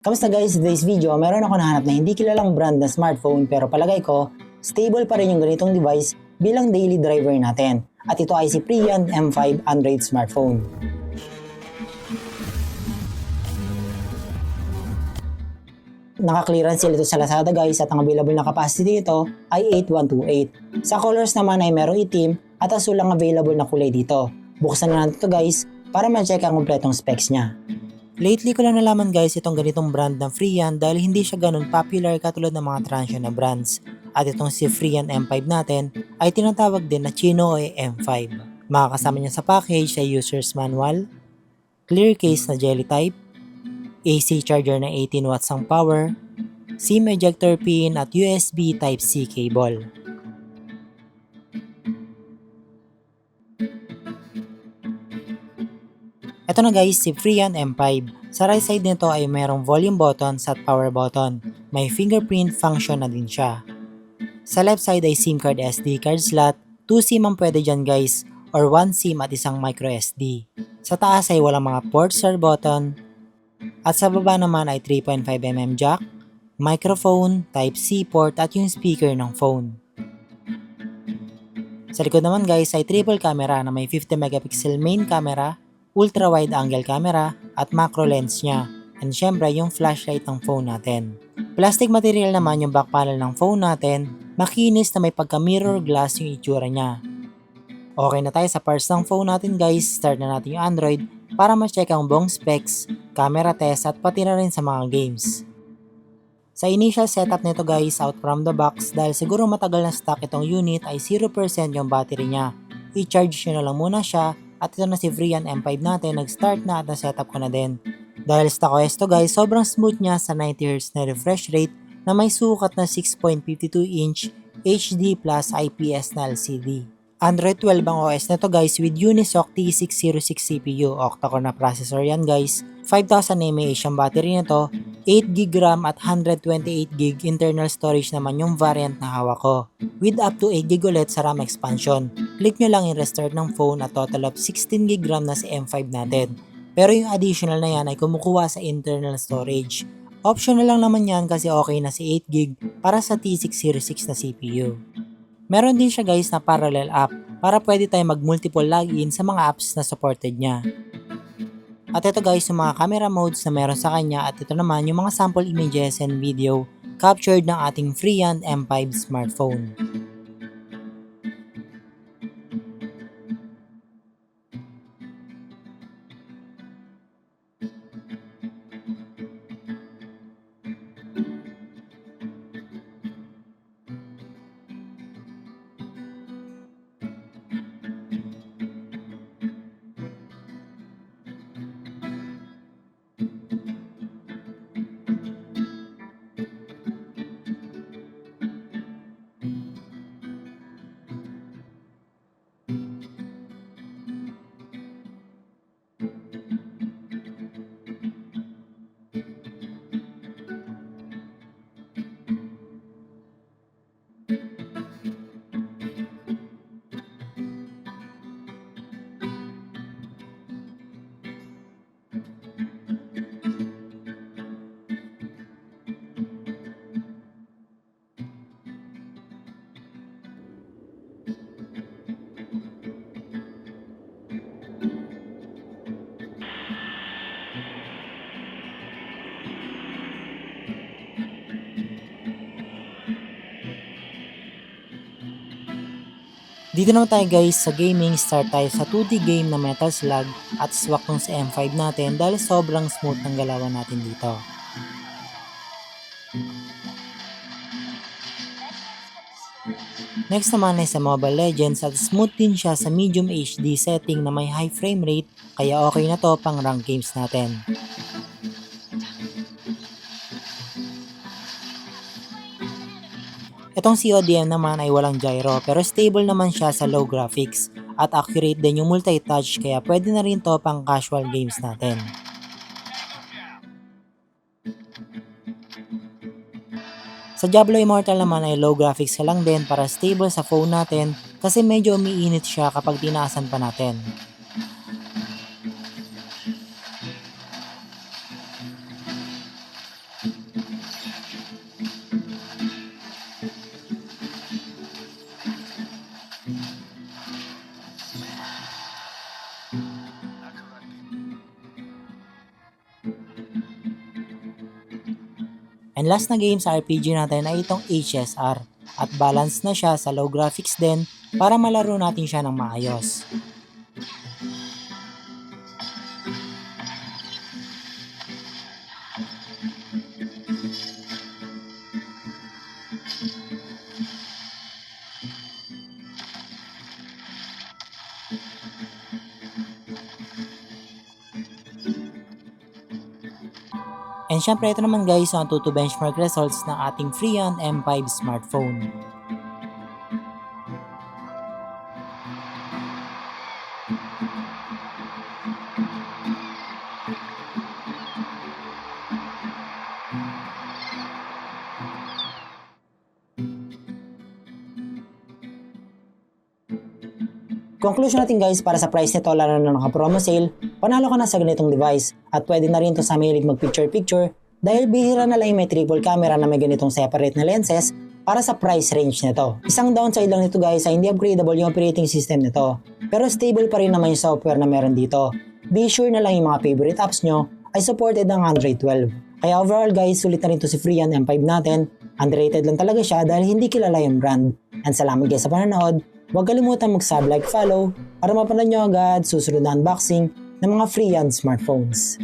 Kamusta guys? In today's video, meron ako nahanap na hindi kilalang brand na smartphone pero palagay ko, stable pa rin yung ganitong device bilang daily driver natin. At ito ay si Prian M5 Android smartphone. Naka-clearance sale ito sa Lazada guys at ang available na capacity nito ay 8128. Sa colors naman ay merong itim at asul ang available na kulay dito. Buksan na natin ito guys para ma-check ang kompletong specs niya. Lately ko lang nalaman guys itong ganitong brand ng Freean dahil hindi siya ganun popular katulad ng mga transyon na brands. At itong si Freean M5 natin ay tinatawag din na Chinoe M5. Makakasama niya sa package ay user's manual, clear case na jelly type, AC charger na 18 watts ang power, SIM ejector pin at USB Type-C cable. Ito na guys, si Freean M5. Sa right side nito ay mayroong volume buttons at power button. May fingerprint function na din siya. Sa left side ay SIM card SD card slot. 2 SIM ang pwede dyan guys, or 1 SIM at isang micro SD. Sa taas ay walang mga port start button. At sa baba naman ay 3.5mm jack, microphone, Type-C port at yung speaker ng phone. Sa likod naman guys ay triple camera na may 50 megapixel main camera, ultra wide angle camera at macro lens niya, and syempre yung flashlight ng phone natin. Plastic material naman yung back panel ng phone natin, makinis na may pagka mirror glass yung itsura niya. Okay na tayo sa parts ng phone natin guys, start na natin yung Android para ma-check ang buong specs, camera test at pati na rin sa mga games. Sa initial setup nito guys, out from the box, dahil siguro matagal na stock itong unit ay 0% yung battery niya. I-charge nyo na lang muna siya at ito na si Freean M5 natin, nag-start na at na-setup ko na din. Dahil stock OS to guys, sobrang smooth niya sa 90Hz na refresh rate na may sukat na 6.52 inch HD plus IPS na LCD. Android 12 ang OS nito guys with Unisoc T606 CPU, octa-core na processor yan guys. 5000 mAh ang battery nito, 8GB RAM at 128GB internal storage naman yung variant na hawak ko. With up to 8GB ulit sa RAM expansion. Click nyo lang i-restart ng phone at total of 16GB RAM na si M5 natin. Pero yung additional na yan ay kumukuha sa internal storage. Optional lang naman yan kasi okay na si 8GB para sa T606 na CPU. Meron din siya guys na parallel app para pwede tayo mag-multiple login sa mga apps na supported niya. At ito guys yung mga camera modes na meron sa kanya at ito naman yung mga sample images and video captured ng ating Freean M5 smartphone. Dito naman tayo guys sa gaming, start tayo sa 2D game na Metal Slug at swak tong sa M5 natin dahil sobrang smooth ng galawan natin dito. Next naman ay sa Mobile Legends at smooth din siya sa medium HD setting na may high frame rate kaya okay na to pang rank games natin. Itong CODM naman ay walang gyro pero stable naman siya sa low graphics at accurate din yung multi-touch kaya pwede na rin to pang casual games natin. Sa Diablo Immortal naman ay low graphics ka lang din para stable sa phone natin kasi medyo umiinit siya kapag tinaasan pa natin. And last na game sa RPG natin ay itong HSR at balance na siya sa low graphics din para malaro natin siya ng maayos. And syempre ito naman guys ang 2 benchmark results ng ating Freon M5 smartphone. Conclusion natin guys, para sa price nito lalo na naka-promo sale, panalo ka na sa ganitong device at pwede na rin to sa mahilig mag-picture-picture dahil bihira na lang may triple camera na may ganitong separate na lenses para sa price range nito. Isang downside lang nito guys ay hindi upgradable yung operating system nito, pero stable pa rin naman yung software na meron dito. Be sure na lang yung mga favorite apps nyo ay supported ng Android 12. Kaya overall guys, sulit na rin to si Freon M5 natin. Underrated lang talaga siya dahil hindi kilala yung brand. And salamat guys sa panonood. Huwag kalimutan mag-sub, like, follow para mapanood nyo agad susunod na unboxing ng mga Freon smartphones.